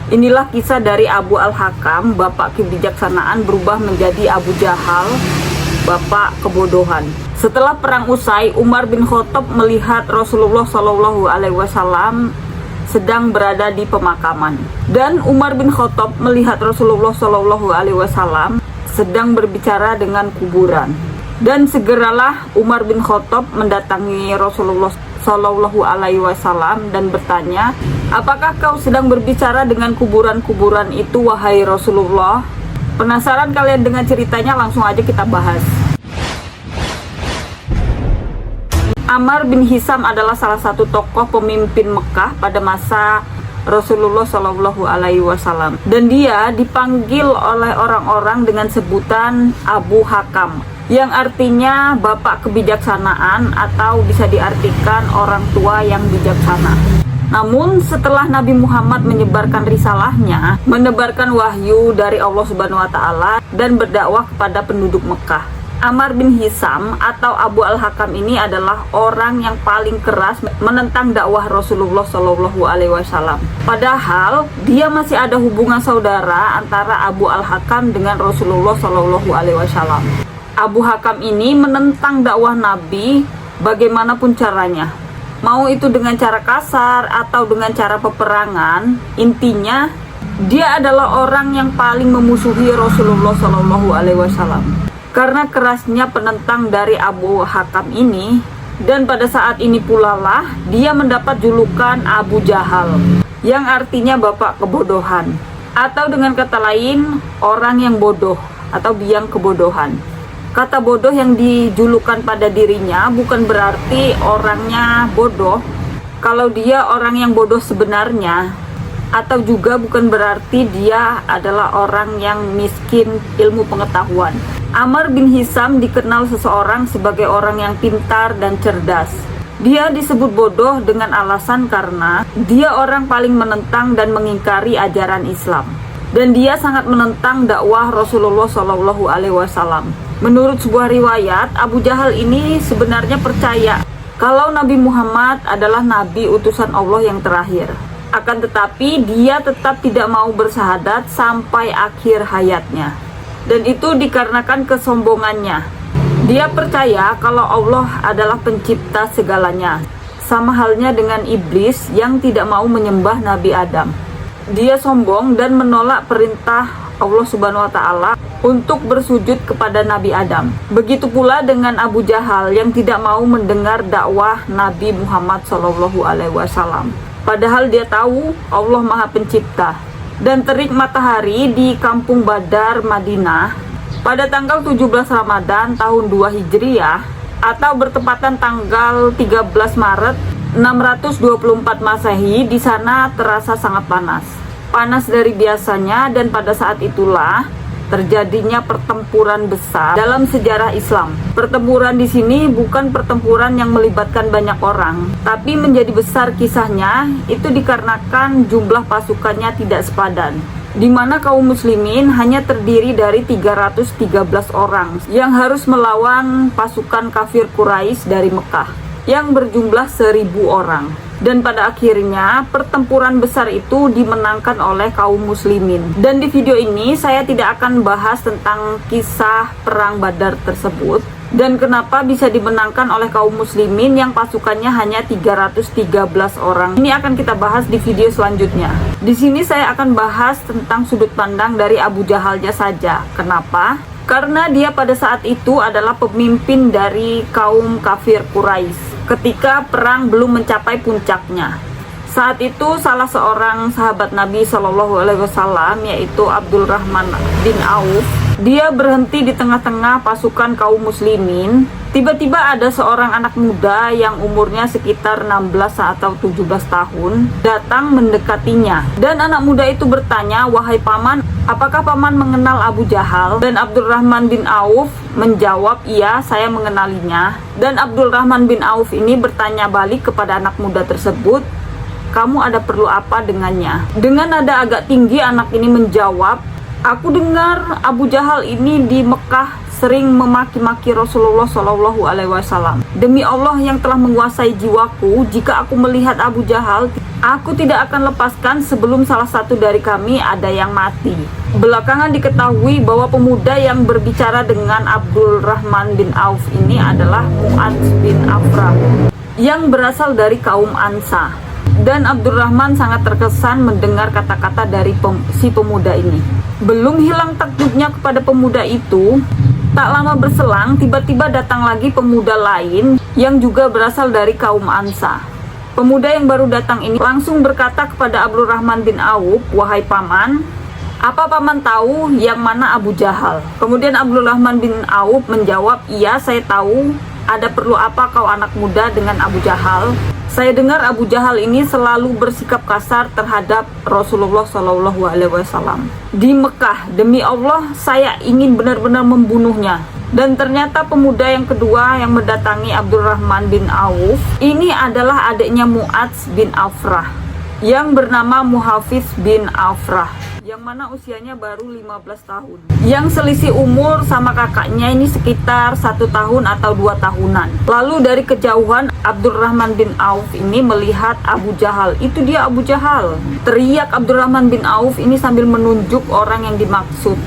Inilah kisah dari Abu Al-Hakam, bapak kebijaksanaan, berubah menjadi Abu Jahal, bapak kebodohan. Setelah perang usai, Umar bin Khattab melihat Rasulullah SAW sedang berada di pemakaman, dan Umar bin Khattab melihat Rasulullah SAW sedang berbicara dengan kuburan. Dan segeralah Umar bin Khattab mendatangi Rasulullah SAW dan bertanya, "Apakah kau sedang berbicara dengan kuburan-kuburan itu, wahai Rasulullah?" Penasaran kalian dengan ceritanya? Langsung aja kita bahas. Ammar bin Hisam adalah salah satu tokoh pemimpin Mekah pada masa Rasulullah SAW, dan dia dipanggil oleh orang-orang dengan sebutan Abu Hakam, yang artinya bapak kebijaksanaan atau bisa diartikan orang tua yang bijaksana. Namun setelah Nabi Muhammad menyebarkan risalahnya, menebarkan wahyu dari Allah Subhanahu wa Ta'ala dan berdakwah kepada penduduk Mekah, Ammar bin Hisam atau Abu Al-Hakam ini adalah orang yang paling keras menentang dakwah Rasulullah SAW. Padahal dia masih ada hubungan saudara antara Abu Al-Hakam dengan Rasulullah SAW. Abu Hakam ini menentang dakwah Nabi bagaimanapun caranya, mau itu dengan cara kasar atau dengan cara peperangan. Intinya dia adalah orang yang paling memusuhi Rasulullah SAW. Karena kerasnya penentang dari Abu Hakam ini, dan pada saat ini pula lah dia mendapat julukan Abu Jahal, yang artinya bapak kebodohan, atau dengan kata lain orang yang bodoh atau biang kebodohan. Kata bodoh yang dijulukan pada dirinya bukan berarti orangnya bodoh kalau dia orang yang bodoh sebenarnya, atau juga bukan berarti dia adalah orang yang miskin ilmu pengetahuan. Ammar bin Hisam dikenal seseorang sebagai orang yang pintar dan cerdas. Dia disebut bodoh dengan alasan karena dia orang paling menentang dan mengingkari ajaran Islam, dan dia sangat menentang dakwah Rasulullah SAW. Menurut sebuah riwayat, Abu Jahal ini sebenarnya percaya kalau Nabi Muhammad adalah nabi utusan Allah yang terakhir. Akan tetapi dia tetap tidak mau bersyahadat sampai akhir hayatnya, dan itu dikarenakan kesombongannya. Dia percaya kalau Allah adalah pencipta segalanya, sama halnya dengan iblis yang tidak mau menyembah Nabi Adam. Dia sombong dan menolak perintah Allah Subhanahu wa Ta'ala untuk bersujud kepada Nabi Adam. Begitu pula dengan Abu Jahal yang tidak mau mendengar dakwah Nabi Muhammad SAW. Padahal dia tahu Allah Maha Pencipta. Dan terik matahari di Kampung Badar, Madinah pada tanggal 17 Ramadan tahun 2 Hijriah atau bertepatan tanggal 13 Maret 624 Masehi, di sana terasa sangat panas. Panas dari biasanya, dan pada saat itulah terjadinya pertempuran besar dalam sejarah Islam. Pertempuran di sini bukan pertempuran yang melibatkan banyak orang, tapi menjadi besar kisahnya itu dikarenakan jumlah pasukannya tidak sepadan, di mana kaum muslimin hanya terdiri dari 313 orang yang harus melawan pasukan kafir Quraisy dari Mekah yang berjumlah 1000 orang. Dan pada akhirnya pertempuran besar itu dimenangkan oleh kaum muslimin. Dan di video ini saya tidak akan bahas tentang kisah perang Badar tersebut dan kenapa bisa dimenangkan oleh kaum muslimin yang pasukannya hanya 313 orang. Ini akan kita bahas di video selanjutnya. Di sini saya akan bahas tentang sudut pandang dari Abu Jahalnya saja. Kenapa? Karena dia pada saat itu adalah pemimpin dari kaum kafir Quraisy ketika perang belum mencapai puncaknya. Saat itu salah seorang sahabat Nabi SAW, yaitu Abdurrahman bin Auf, dia berhenti di tengah-tengah pasukan kaum muslimin. Tiba-tiba ada seorang anak muda yang umurnya sekitar 16 atau 17 tahun datang mendekatinya. Dan anak muda itu bertanya, "Wahai paman, apakah paman mengenal Abu Jahal?" Dan Abdurrahman bin Auf menjawab, "Iya, saya mengenalinya." Dan Abdurrahman bin Auf ini bertanya balik kepada anak muda tersebut, "Kamu ada perlu apa dengannya?" Dengan nada agak tinggi anak ini menjawab, "Aku dengar Abu Jahal ini di Mekah sering memaki-maki Rasulullah Shallallahu Alaihi Wasallam. Demi Allah yang telah menguasai jiwaku, jika aku melihat Abu Jahal, aku tidak akan lepaskan sebelum salah satu dari kami ada yang mati. Belakangan diketahui bahwa pemuda yang berbicara dengan Abdurrahman bin Auf ini adalah Mu'adz bin Afrah yang berasal dari kaum Ansar. Dan Abdurrahman sangat terkesan mendengar kata-kata dari si pemuda ini. Belum hilang takjubnya kepada pemuda itu, tak lama berselang tiba-tiba datang lagi pemuda lain yang juga berasal dari kaum Ansar. Pemuda yang baru datang ini langsung berkata kepada Abdurrahman bin Auf, "Wahai paman, apa paman tahu yang mana Abu Jahal?" Kemudian Abdurrahman bin Auf menjawab, "Iya, saya tahu. Ada perlu apa kau anak muda dengan Abu Jahal? Saya dengar Abu Jahal ini selalu bersikap kasar terhadap Rasulullah Shallallahu Alaihi Wasallam di Mekah. Demi Allah, saya ingin benar-benar membunuhnya." Dan ternyata pemuda yang kedua yang mendatangi Abdurrahman bin Auf ini adalah adiknya Mu'adz bin Afrah yang bernama Muhafiz bin Afrah, yang mana usianya baru 15 tahun. Yang selisih umur sama kakaknya ini sekitar 1 tahun atau 2 tahunan. Lalu dari kejauhan Abdurrahman bin Auf ini melihat Abu Jahal. "Itu dia Abu Jahal!" teriak Abdurrahman bin Auf ini sambil menunjuk orang yang dimaksud.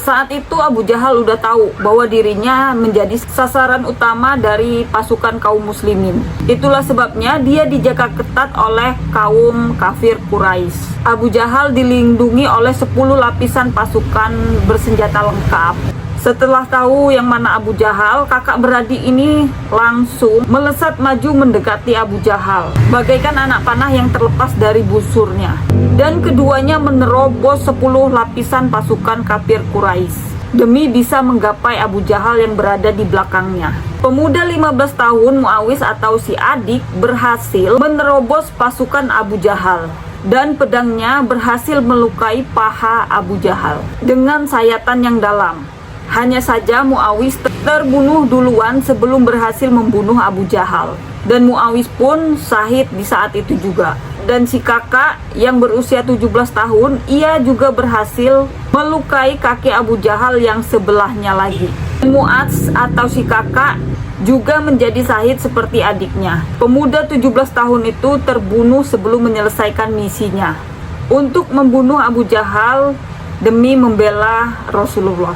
Saat itu Abu Jahal udah tahu bahwa dirinya menjadi sasaran utama dari pasukan kaum muslimin. Itulah sebabnya dia dijaga ketat oleh kaum kafir Quraisy. Abu Jahal dilindungi oleh 10 lapisan pasukan bersenjata lengkap. Setelah tahu yang mana Abu Jahal, kakak beradik ini langsung melesat maju mendekati Abu Jahal bagaikan anak panah yang terlepas dari busurnya. Dan keduanya menerobos 10 lapisan pasukan kafir Quraisy demi bisa menggapai Abu Jahal yang berada di belakangnya. Pemuda 15 tahun Muawis atau si adik berhasil menerobos pasukan Abu Jahal. Dan pedangnya berhasil melukai paha Abu Jahal dengan sayatan yang dalam. Hanya saja Muawis terbunuh duluan sebelum berhasil membunuh Abu Jahal. Dan Muawis pun syahid di saat itu juga. Dan si kakak yang berusia 17 tahun, ia juga berhasil melukai kaki Abu Jahal yang sebelahnya lagi. Mu'adz atau si kakak juga menjadi syahid seperti adiknya. Pemuda 17 tahun itu terbunuh sebelum menyelesaikan misinya untuk membunuh Abu Jahal demi membela Rasulullah.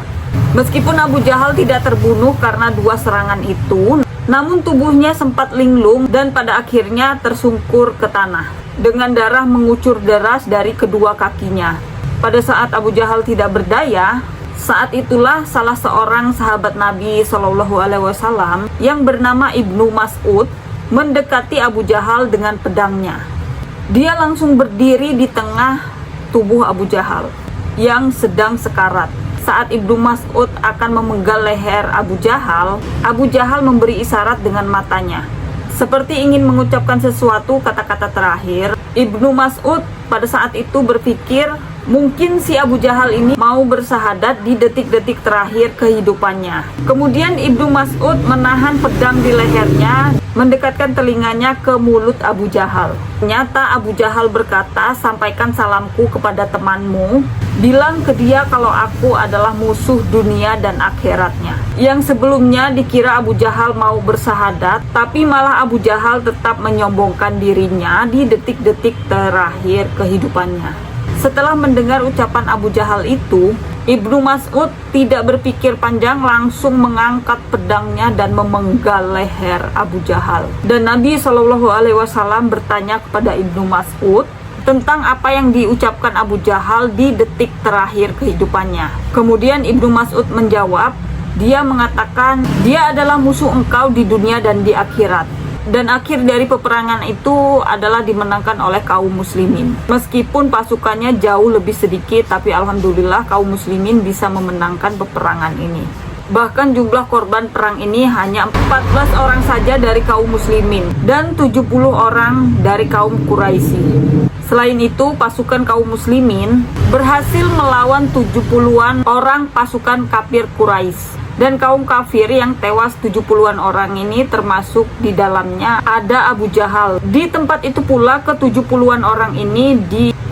Meskipun Abu Jahal tidak terbunuh karena 2 serangan itu, namun tubuhnya sempat linglung dan pada akhirnya tersungkur ke tanah dengan darah mengucur deras dari kedua kakinya. Pada saat Abu Jahal tidak berdaya, saat itulah salah seorang sahabat Nabi Shallallahu Alaihi Wasallam yang bernama Ibnu Mas'ud mendekati Abu Jahal dengan pedangnya. Dia langsung berdiri di tengah tubuh Abu Jahal yang sedang sekarat. Saat Ibnu Mas'ud akan memenggal leher Abu Jahal memberi isyarat dengan matanya, seperti ingin mengucapkan sesuatu kata-kata terakhir. Ibnu Mas'ud pada saat itu berpikir mungkin si Abu Jahal ini mau bersahadat di detik-detik terakhir kehidupannya. Kemudian Ibnu Mas'ud menahan pedang di lehernya, mendekatkan telinganya ke mulut Abu Jahal. Ternyata Abu Jahal berkata, "Sampaikan salamku kepada temanmu. Bilang ke dia kalau aku adalah musuh dunia dan akhiratnya." Yang sebelumnya dikira Abu Jahal mau bersahadat, tapi malah Abu Jahal tetap menyombongkan dirinya di detik-detik terakhir kehidupannya. Setelah mendengar ucapan Abu Jahal itu, Ibnu Mas'ud tidak berpikir panjang, langsung mengangkat pedangnya dan memenggal leher Abu Jahal. Dan Nabi Shallallahu Alaihi Wasallam bertanya kepada Ibnu Mas'ud tentang apa yang diucapkan Abu Jahal di detik terakhir kehidupannya. Kemudian Ibnu Mas'ud menjawab, dia mengatakan, "Dia adalah musuh engkau di dunia dan di akhirat." Dan akhir dari peperangan itu adalah dimenangkan oleh kaum muslimin. Meskipun pasukannya jauh lebih sedikit, tapi alhamdulillah kaum muslimin bisa memenangkan peperangan ini. Bahkan jumlah korban perang ini hanya 14 orang saja dari kaum muslimin dan 70 orang dari kaum Quraisy. Selain itu, pasukan kaum muslimin berhasil melawan 70-an orang pasukan kafir Quraisy. Dan kaum kafir yang tewas 70-an orang ini termasuk di dalamnya ada Abu Jahal. Di tempat itu pula ke 70-an orang ini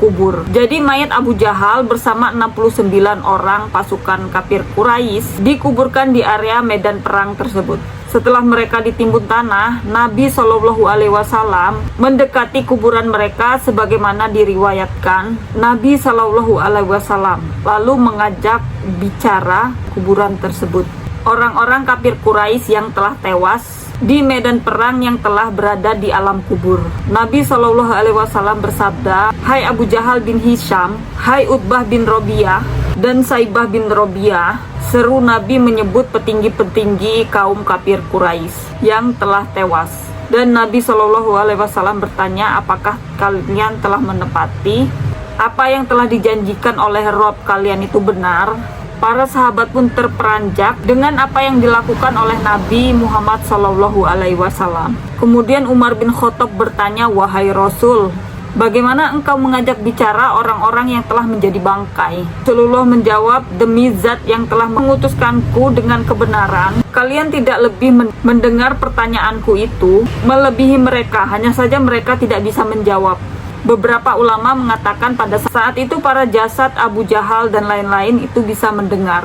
kubur. Jadi mayat Abu Jahal bersama 69 orang pasukan kafir Quraisy dikuburkan di area medan perang tersebut. Setelah mereka ditimbun tanah, Nabi Shallallahu Alaihi Wasallam mendekati kuburan mereka sebagaimana diriwayatkan. Nabi Shallallahu Alaihi Wasallam lalu mengajak bicara kuburan tersebut. Orang-orang kafir Quraisy yang telah tewas di medan perang yang telah berada di alam kubur. Nabi Shallallahu Alaihi Wasallam bersabda, "Hai Abu Jahal bin Hisham, hai Utbah bin Robiah dan Saibah bin Robiah," seru Nabi menyebut petinggi-petinggi kaum kafir Quraisy yang telah tewas. Dan Nabi Shallallahu Alaihi Wasallam bertanya, "Apakah kalian telah menepati apa yang telah dijanjikan oleh Rob kalian itu benar?" Para sahabat pun terperanjak dengan apa yang dilakukan oleh Nabi Muhammad Shallallahu Alaihi Wasallam. Kemudian Umar bin Khattab bertanya, "Wahai Rasul, bagaimana engkau mengajak bicara orang-orang yang telah menjadi bangkai?" Rasulullah menjawab, "Demi zat yang telah mengutuskanku dengan kebenaran, kalian tidak lebih mendengar pertanyaanku itu melebihi mereka, hanya saja mereka tidak bisa menjawab." Beberapa ulama mengatakan pada saat itu para jasad Abu Jahal dan lain-lain itu bisa mendengar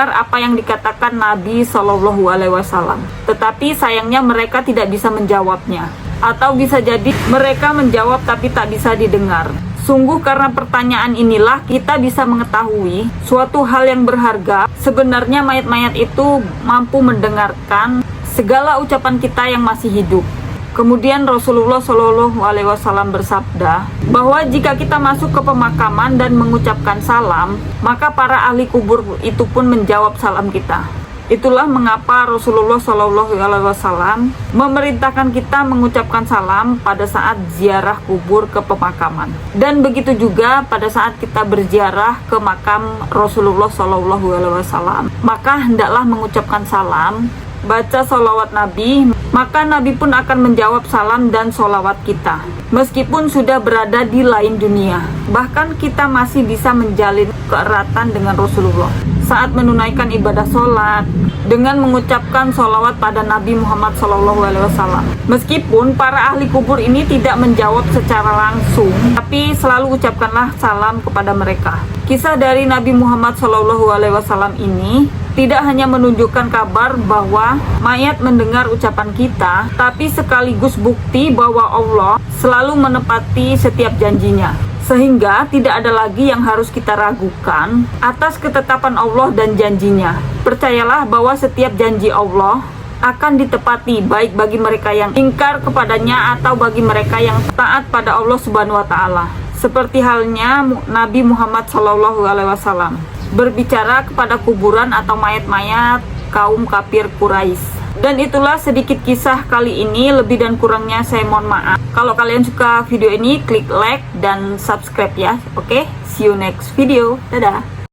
apa yang dikatakan Nabi Shallallahu Alaihi Wasallam. Tetapi sayangnya mereka tidak bisa menjawabnya. Atau bisa jadi mereka menjawab tapi tak bisa didengar. Sungguh karena pertanyaan inilah kita bisa mengetahui suatu hal yang berharga. Sebenarnya mayat-mayat itu mampu mendengarkan segala ucapan kita yang masih hidup. Kemudian Rasulullah Shallallahu Alaihi Wasallam bersabda bahwa jika kita masuk ke pemakaman dan mengucapkan salam, maka para ahli kubur itu pun menjawab salam kita. Itulah mengapa Rasulullah Shallallahu Alaihi Wasallam memerintahkan kita mengucapkan salam pada saat ziarah kubur ke pemakaman. Dan begitu juga pada saat kita berziarah ke makam Rasulullah Shallallahu Alaihi Wasallam, maka hendaklah mengucapkan salam, baca sholawat Nabi, maka Nabi pun akan menjawab salam dan sholawat kita meskipun sudah berada di lain dunia. Bahkan kita masih bisa menjalin keeratan dengan Rasulullah saat menunaikan ibadah sholat dengan mengucapkan sholawat pada Nabi Muhammad SAW. Meskipun para ahli kubur ini tidak menjawab secara langsung, tapi selalu ucapkanlah salam kepada mereka. Kisah dari Nabi Muhammad SAW ini tidak hanya menunjukkan kabar bahwa mayat mendengar ucapan kita, tapi sekaligus bukti bahwa Allah selalu menepati setiap janjinya. Sehingga tidak ada lagi yang harus kita ragukan atas ketetapan Allah dan janjinya. Percayalah bahwa setiap janji Allah akan ditepati, baik bagi mereka yang ingkar kepadanya atau bagi mereka yang taat pada Allah Subhanahu wa Ta'ala. Seperti halnya Nabi Muhammad SAW berbicara kepada kuburan atau mayat-mayat kaum kafir Quraisy. Dan itulah sedikit kisah kali ini. Lebih dan kurangnya saya mohon maaf. Kalau kalian suka video ini, klik like dan subscribe ya. Oke, see you next video. Dadah.